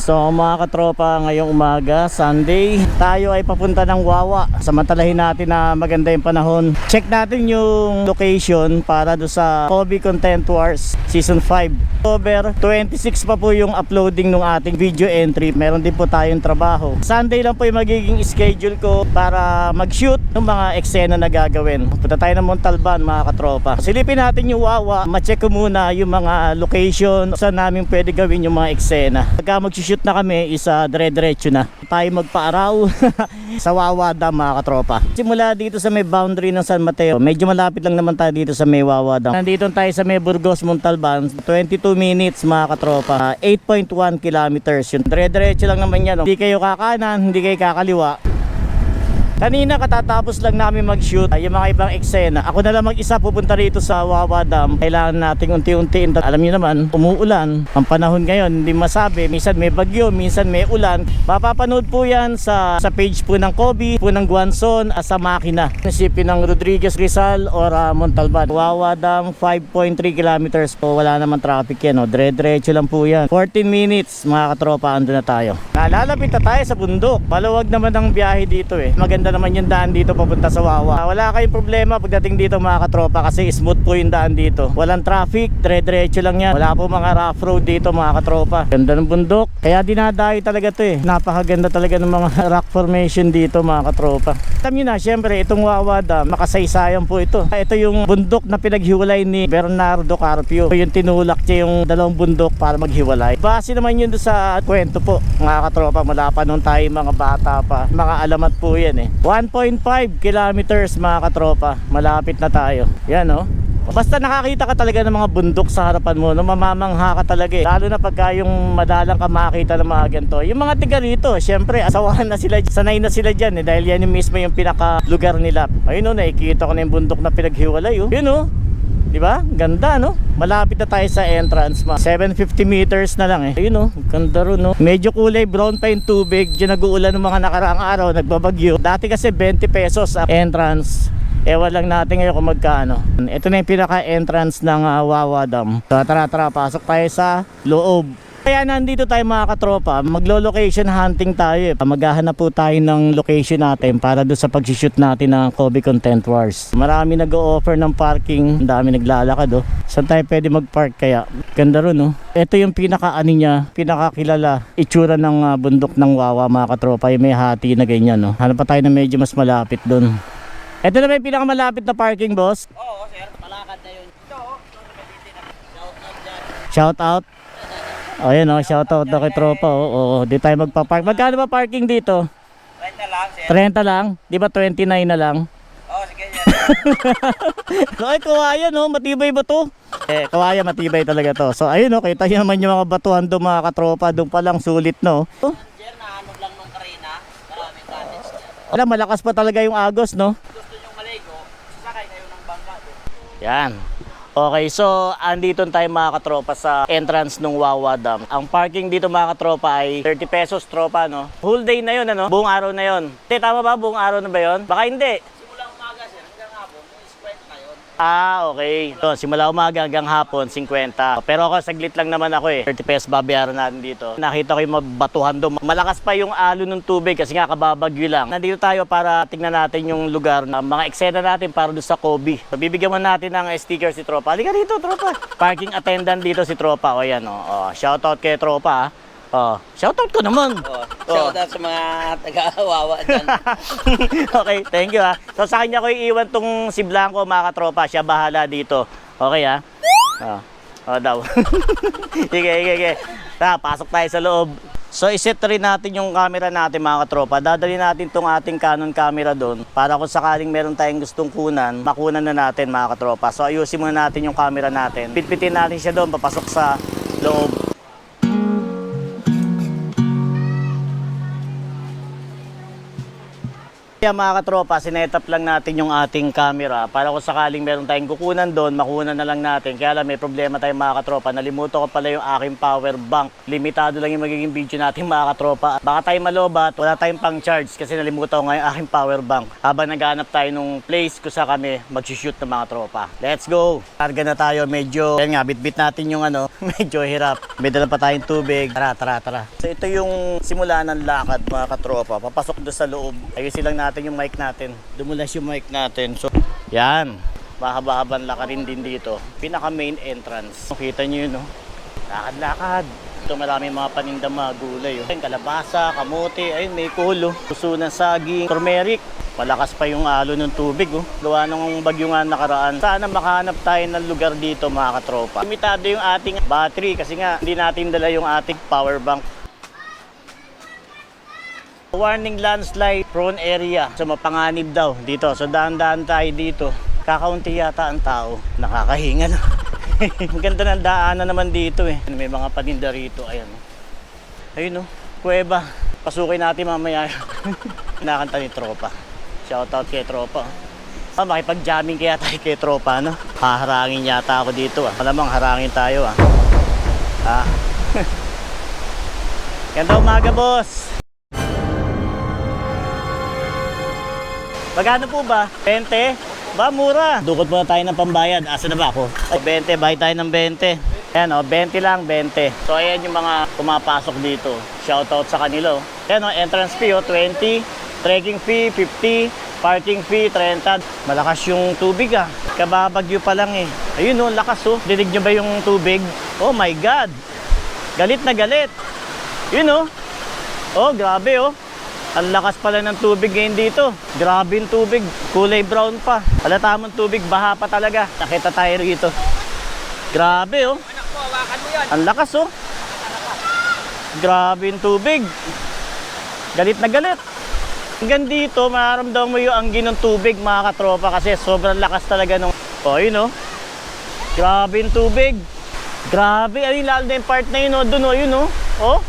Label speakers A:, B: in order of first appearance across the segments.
A: So mga katropa, ngayong umaga, Sunday, tayo ay papunta ng Wawa. Samantalahin natin na maganda yung panahon. Check natin yung location para do sa Kobe Content Wars Season 5. October 26 pa po yung uploading ng ating video entry. Meron din po tayong trabaho. Sunday lang po yung magiging schedule ko para mag-shoot ng mga eksena na gagawin. Punta tayo ng Montalban mga katropa. Silipin natin yung Wawa. Ma-check ko muna yung mga location saan namin pwede gawin yung mga eksena. Pagka mag-shoot na kami, isa dire-diretso na tayo magpa-araw sa Wawa Dam mga katropa. Simula dito sa may boundary ng San Mateo, medyo malapit lang naman tayo dito sa may Wawa Dam. Nandito tayo sa may Burgos, Montalban, 22 minutes mga katropa, 8.1 kilometers yun. Dire-diretso lang naman yan, no? Hindi kayo kakanan, hindi kayo kakaliwa. Kanina katatapos lang namin mag-shoot yung mga ibang eksena. Ako na lang mag-isa pupunta rito sa Wawa Dam. Kailangan nating unti-untiin. Alam niyo naman, umuulan. Ang panahon ngayon, hindi masabi. Minsan may bagyo, minsan may ulan. Mapapanood po yan sa page po ng Kobe, po ng Guanzon, sa Makina. Nasipin ng Rodriguez Rizal or Montalban. Wawa Dam, 5.3 kilometers po. Wala naman traffic yan. No? Dire-diretso lang po yan. 14 minutes mga katropa, ando na tayo. Nalalapit na tayo sa bundok. Maluwag naman ang biyahe dito eh. Maganda naman yung daan dito papunta sa Wawa. Wala kayong problema pagdating dito mga katropa kasi smooth po yung daan dito. Walang traffic, dire-diretso lang yan. Wala po mga rough road dito mga katropa. Ganda ng bundok. Kaya dinadayo talaga to eh. Napakaganda talaga ng mga rock formation dito mga katropa. Alam nyo na, syempre itong Wawa Dam, makasaysayan po ito. Ito yung bundok na pinaghiwalay ni Bernardo Carpio. Yung tinulak niya yung dalawang bundok para maghiwalay. Base naman yun sa kwento po mga katropa. Mula pa nung tayo mga bata pa. Mga alamat po yan eh. 1.5 kilometers mga katropa. Malapit na tayo. Yan oh. Basta nakakita ka talaga ng mga bundok sa harapan mo, no, mamamangha ka talaga eh. Lalo na pagka yung madalang ka makakita ng mga ganito. Yung mga tiga rito, syempre asawahan na sila, sanay na sila dyan eh, dahil yan yung mismo yung pinaka lugar nila. Ayun oh, nakikita ko na yung bundok na pinaghiwalay oh. Yun oh. Diba? Ganda no? Malapit na tayo sa entrance. 750 meters na lang eh. Ayun oh, ganda ron no? Medyo kulay brown pa yung tubig. Diyan nag-uulan ng mga nakaraang araw, nagbabagyo. Dati kasi 20 pesos ang entrance. Ewan lang natin ngayon kung magkano. Ito na yung pinaka-entrance ng Wawa Dam. So tara, pasok tayo sa loob. Kaya nandito tayo mga katropa, maglo-location hunting tayo eh. Maghahanap po tayo ng location natin para doon sa pag-shoot natin ng Kobe Content Wars. Marami nag-o-offer ng parking, dami naglalakad oh. Saan tayo pwede mag-park kaya? Ganda ron oh. Ito yung pinaka-ani niya, pinaka-kilala itsura ng bundok ng Wawa mga katropa. Yung may hati na ganyan oh. Hanap pa tayo na medyo mas malapit doon. Ito na may pinaka-malapit na parking boss?
B: Oo sir, palakad na yun. Ito oh, shout out dyan.
A: Shout out? O yan o, shoutout na kay tropa o. Oo, di tayo magpa-park. Magkano ba parking dito?
B: 30 lang sir.
A: 30 lang? Di ba 29 na lang?
B: Oo, sige yan.
A: Ay, kawaya no, matibay ba to? Eh, kawaya matibay talaga to. So ayun o, kita nyo naman yung mga batuhan doon mga katropa. Doon pa lang sulit no.
B: Sir, nahanap lang nung karina. Maraming cottage dyan.
A: Wala, malakas pa talaga yung agos no.
B: Gusto nyo maligo, sasakay kayo ng bangka doon.
A: Yan. Okay, so andito tayo mga katropa sa entrance ng Wawa Dam. Ang parking dito mga katropa ay 30 pesos tropa no. Whole day na yun ano, buong araw na yun. Tama ba, buong araw na ba yun? Baka hindi.
B: Simula umaga sir, hanggang hapon, 50 na yun.
A: Ah, okay. So, simula umaga hanggang hapon, 50. Pero ako, saglit lang naman ako eh. 30 pesos babayaran natin dito. Nakita ko yung mabatuhan doon. Malakas pa yung alo ng tubig kasi nga kababagyo lang. Nandito tayo para tingnan natin yung lugar na mga eksena natin para doon sa Kobe. So, bibigyan mo natin ng sticker si tropa. Halika dito, tropa. Parking attendant dito si tropa. O yan o. Shoutout kay tropa shoutout ko naman.
B: Shout out sa mga taga-Wawa dyan.
A: Okay, thank you ha. So sa kanya ko iiwan tong si Blanco mga katropa. Siya bahala dito. Okay ha? Daw. Sige. Pasok tayo sa loob. So iset rin natin yung camera natin mga katropa. Dadali natin tong ating Canon camera doon para kung sakaling meron tayong gustong kunan, makunan na natin mga katropa. So ayusin muna natin yung camera natin. Pitpitin natin siya doon papasok sa loob. Kaya mga katropa, sinetap lang natin yung ating camera para kung sakaling meron tayong kukunan doon, makunan na lang natin. Kaya lang may problema tayong mga katropa. Nalimutan ko pala yung aking power bank. Limitado lang yung magiging video natin mga katropa. Baka tayo malobat, wala tayong pang charge kasi nalimutan ko nga yung aking power bank. Habang naghanap tayo nung place kung saan kami mag-shoot ng mga tropa. Let's go! Karga na tayo, medyo, yan nga, bit-bit natin yung medyo hirap. May dala pa tayong tubig. Tara. So ito yung simula ng lakad mga katropa. Papasok doon sa loob. Ayusin lang natin yung mic natin. Dumulas yung mic natin. So, yan. Mahaba-habang lakarin din dito. Pinaka main entrance. Kita nyo yun, no? Lakad-lakad. Ito maraming mga panindang mga gulay. Oh. Kalabasa, kamote, ayun may kulo. Puso ng saging, turmeric. Malakas pa yung alo ng tubig. Oh. Gawa ng bagyo nga nakaraan. Sana makahanap tayo ng lugar dito mga katropa. Limitado yung ating battery kasi nga hindi natin dala yung ating power bank. Warning landslide prone area. So mapanganib daw dito. So daan-daan tayo dito. Kakaunti yata ang tao. Nakakahinga na. Ang ganda ng daanan naman dito eh. May mga paninda rito. Ayan. Ayun oh. Kuweba. Pasukin natin mamaya. Kinakanta ni Tropa. Shoutout kay Tropa. Makipag-jamming kaya tayo kay Tropa, no? Haharangin yata ako dito ah. Malamang harangin tayo ah. Ganda umaga, boss. Magkano po ba? 20? Ba, mura. Dukot muna tayo ng pambayad. Asa na ba ako? 20, bayad tayo ng 20. Ayan o, 20 lang, 20. So ayan yung mga pumapasok dito. Shoutout sa kanila o. Ayan o, entrance fee o, 20. Trekking fee, 50. Parking fee, 30. Malakas yung tubig ah. Kababagyo pa lang eh. Ayun o, lakas o. Dinig nyo ba yung tubig? Oh my God. Galit na galit. Yun o. Oh, grabe o. Ang lakas pala ng tubig ngayon dito. Grabe yung tubig. Kulay brown pa. Alatamang tubig. Baha pa talaga. Nakita tayo rito. Grabe oh.
B: Anak mo, hawakan mo yan.
A: Ang lakas oh. Grabe yung tubig. Galit na galit. Hanggang dito, mararamdaman mo yung anggi ng tubig mga katropa kasi sobrang lakas talaga nung... Oh, yun oh. Grabe yung tubig. Grabe. Ayun, lalo na yung part na yun oh. Doon oh, yun oh. Oh.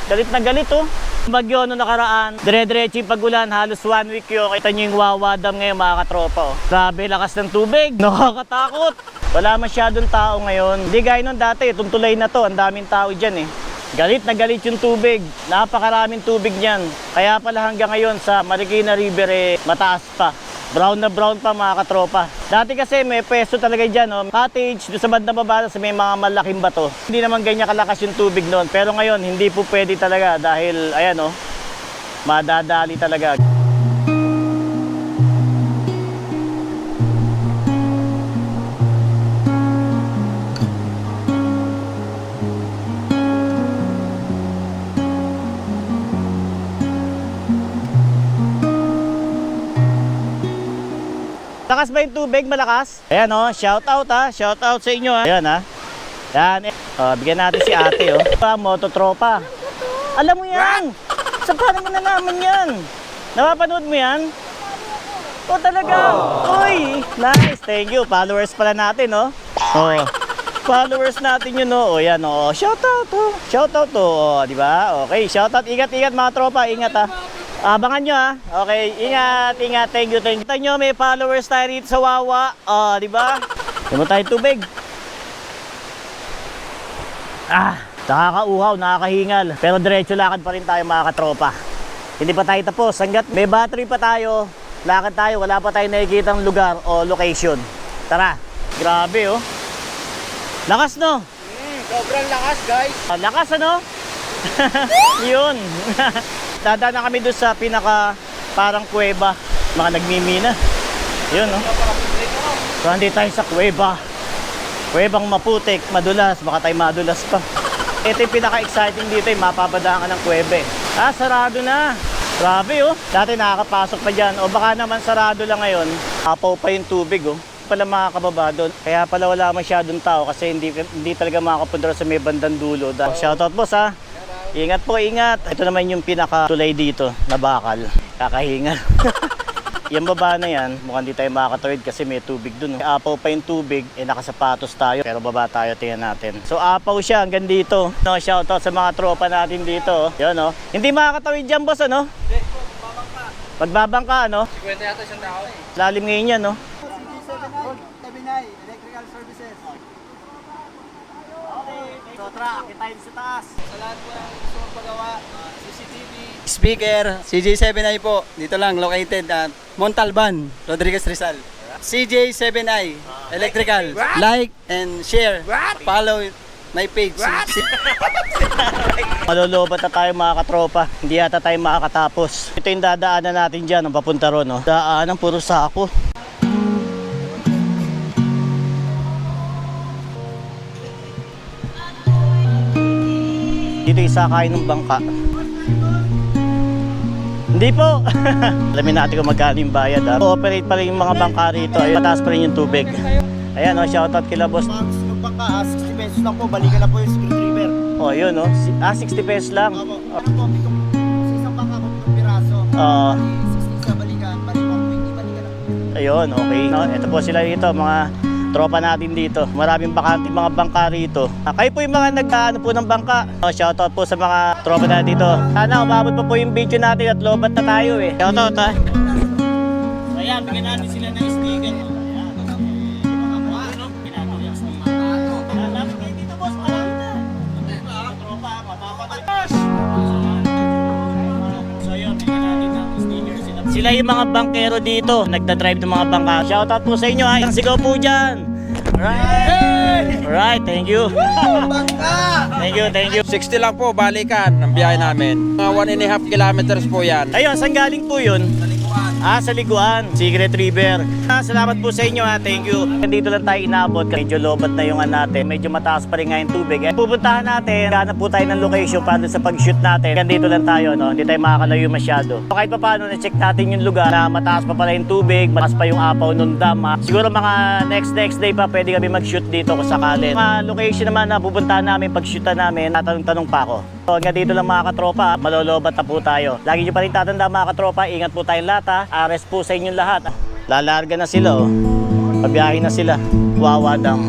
A: Galit na galit oh. Bagyo no nakaraan, dire-diretso yung pag-ulan, halos 1 week yun. Kita nyo yung Wawa Dam ngayon mga katropa oh. Grabe, lakas ng tubig, nakakatakot. Wala masyadong tao ngayon. Hindi gaya nun dati, itong tulay na to, ang daming tao dyan eh. Galit na galit yung tubig, napakaraming tubig niyan. Kaya pala hanggang ngayon sa Marikina River eh, mataas pa. Brown na brown pa mga katropa. Dati kasi may pwesto talaga dyan, oh. Cottage, doon sa bandang baba sa may mga malaking bato. Hindi naman ganyan kalakas yung tubig noon. Pero ngayon, hindi po pwede talaga dahil, ayan oh, madadali talaga. Malakas ba yung tubig? Malakas? Ayan o, shout out ha. Shout out sa inyo ha. Ayan ha. Yan. Bigyan natin si ate o. Mototropa. Alam mo yan. Sa paano mo nalaman yan? Napapanood mo yan? O talaga? Uy, nice. Thank you. Followers pala natin o. Followers natin yun o. O yan o. Shout out o. Shout out o. Di ba? Okay. Shout out. Ingat mga tropa. Ingat ha. Abangan nyo ha. Okay, ingat. Thank you. Kita nyo, may followers tayo rito sa Wawa. Di ba? Hindi mo tayo tubig. Nakakauhaw, nakakahingal. Pero diretso lakad pa rin tayo mga katropa. Hindi pa tayo tapos. Hanggat may battery pa tayo, lakad tayo. Wala pa tayo nakikitang lugar o location. Tara. Grabe oh. Lakas no?
B: Sobrang lakas guys.
A: Lakas ano? Yun. Dadaan na kami doon sa pinaka parang kuweba. Mga nagmimina. Yun, no? So, hindi tayo sa kuweba. Kuwebang maputik, madulas. Baka tayo madulas pa. Ito yung pinaka-exciting dito, yung mapapadaan ka ng kuwebe. Sarado na. Grabe, oh. Dati nakakapasok pa dyan. O baka naman sarado lang ngayon. Apaw pa yung tubig, oh. Pala makakababa doon. Kaya pala wala masyadong tao kasi hindi talaga makakapunta sa may bandang dulo. Shoutout, boss, ha. Ingat po, ingat. Ito naman yung pinaka-tulay dito na bakal. Kakahingal. Yung baba na yan, mukhang di tayo makakatawid kasi may tubig dun. Apaw pa yung tubig, nakasapatos tayo. Pero baba tayo, tingnan natin. So apaw siya hanggang dito. No, shoutout sa mga tropa natin dito. Yun, no. Hindi makakatawid dyan, boss, ano? Pagbabangka, ano?
B: 50 yata isang tao eh.
A: Lalim ngayon yan, no?
B: CG79 Electrical Services.
A: Okay, so tara, kitain sa taas.
B: Sa lahat po ng gusto mong pagawa, CCTV, speaker, CJ7i po. Dito lang, located at Montalban, Rodriguez Rizal. CJ7i Electrical. Like and share. Follow my page.
A: Malolobat na tayo mga katropa. Hindi yata tayo makakatapos. Ito yung dadaanan natin dyan, ang papunta ron, no? Daanan, puro sako. Dito isakay ng bangka. Hindi po. Alamin natin kung magkano yung bayad. Cooperate pa rin yung mga bangka rito. Ayun, mataas pa rin yung tubig. Ayan, oh, shoutout kila boss.
C: Yung bangka, 60 pesos lang po, balikan na po yung screwdriver.
A: Oh, yun, oh. 60 pesos lang.
C: Ano po, sa isang bangka po, pitong piraso. 60 sa balikan, balik 120, balikan na po.
A: Ayun, okay. No, ito po sila dito, mga tropa natin dito. Maraming bakante mga bangka rito. Kayo po yung mga nag-ano po ng bangka. Shoutout po sa mga tropa natin dito. Sana umabot pa po yung video natin at lobat na tayo eh. Shoutout ha. Ayan, bigyan natin sila ng sticker. Sila yung mga bangkero dito, nagdadrive ng mga bangka. Shoutout po sa inyo ha. Sigaw po dyan. Alright. Alright, thank you. Thank you.
D: 60 lang po, balikan ang biyahe namin. Mga 1.5 kilometers po yan.
A: Ayun, saan galing po yun? Sa Liguan, Secret River. Salamat po sa inyo ha, thank you. Dito lang tayo inaabot, medyo lobat na yung natin. Medyo mataas pa rin nga yung tubig. Pupuntahan natin, hanap po tayo ng location para sa pag-shoot natin. Dito lang tayo, no? Hindi tayo makakalayo masyado. So, kahit pa paano, na-check natin yung lugar na mataas pa pala yung tubig, mataas pa yung apaw ng dam. Siguro mga next day pa, pwede kami mag-shoot dito kung sakali. Mga location naman na pupuntahan namin, pag-shootan namin, tatanong-tanong pa ako. So, hanggang dito lang mga katropa, malolobat na po tayo. Lagi nyo pa rin tatanda mga katropa, ingat po tayong lahat ha. Ares po sa inyong lahat. Lalarga na sila oh. Pabiyahe na sila. Wawa Dam.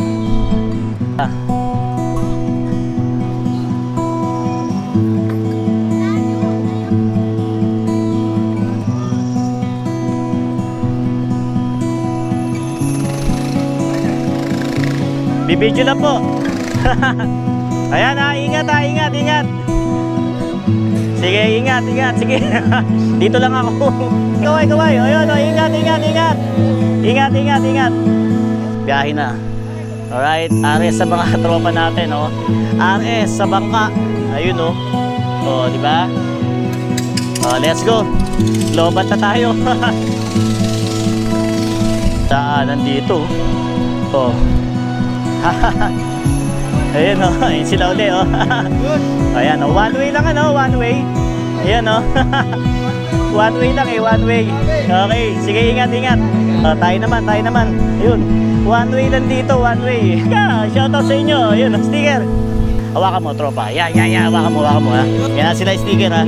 A: Bibidyo lang po. Ayan ha, ingat. Sige, ingat. Sige. Dito lang ako. Kaway. Ayun, ingat. Ingat. Biyahe na. Alright, Ares sa mga tropa natin, oh. Ares sa bangka. Ayun, oh. Oh, di ba? Oh, let's go. Lobat na tayo. Daanan dito. Oh. Ayun oh, ayun sila uli oh. Ayan oh, one way lang ano, one way. Ayan oh. One way lang one way. Okay, sige ingat. Tayo naman. Ayun, one way lang dito, one way. Shoutout sa inyo, ayun, sticker. Hawakan mo tropa, yan, hawakan mo ha. Yan sila sticker ha.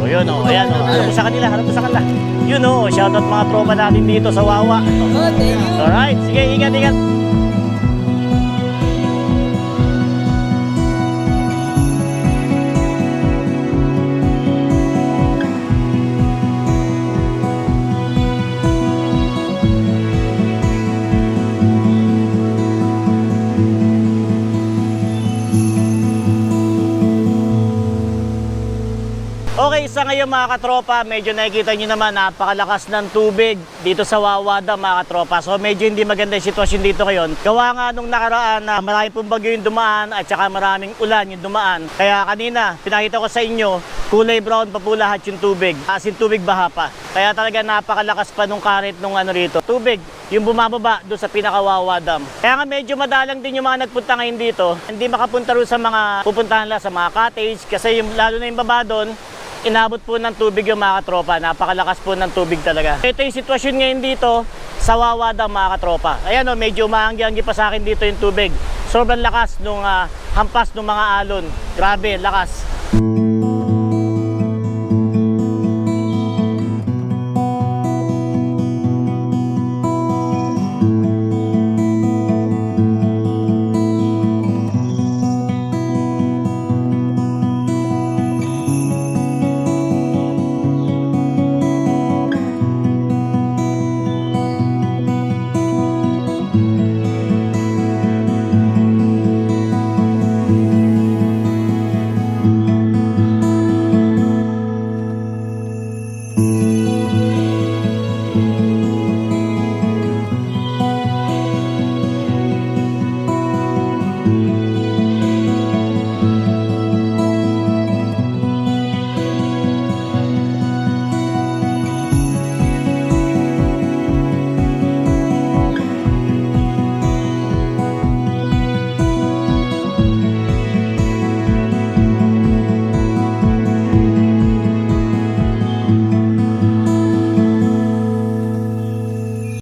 A: O yun oh, ayan oh, harap mo sa kanila. Yun oh, shoutout mga tropa natin dito sa Wawa. Alright, sige ingat. Okay, sa ngayon mga katropa, medyo nakikita nyo naman napakalakas ng tubig dito sa Wawa Dam mga katropa. So medyo hindi maganda yung sitwasyon dito ngayon. Gawa nga nung nakaraan na maraming pong bagyo yung dumaan at saka maraming ulan yung dumaan. Kaya kanina, pinakita ko sa inyo, kulay brown pa po lahat yung tubig. As in tubig baha pa. Kaya talaga napakalakas pa nung current nung rito. Tubig, yung bumababa doon sa pinaka-Wawa Dam. Kaya nga medyo madalang din yung mga nagpunta ngayon dito. Hindi makapunta rin sa mga pupuntahan lang sa mga cottage kasi yung, lalo na yung baba doon, inabot po ng tubig yung mga katropa. Napakalakas po ng tubig talaga. Ito yung sitwasyon ngayon dito sa Wawa Dam mga katropa. Ayan o, medyo maanggi-anggi pa sa akin dito yung tubig. Sobrang lakas nung hampas ng mga alon. Grabe, lakas.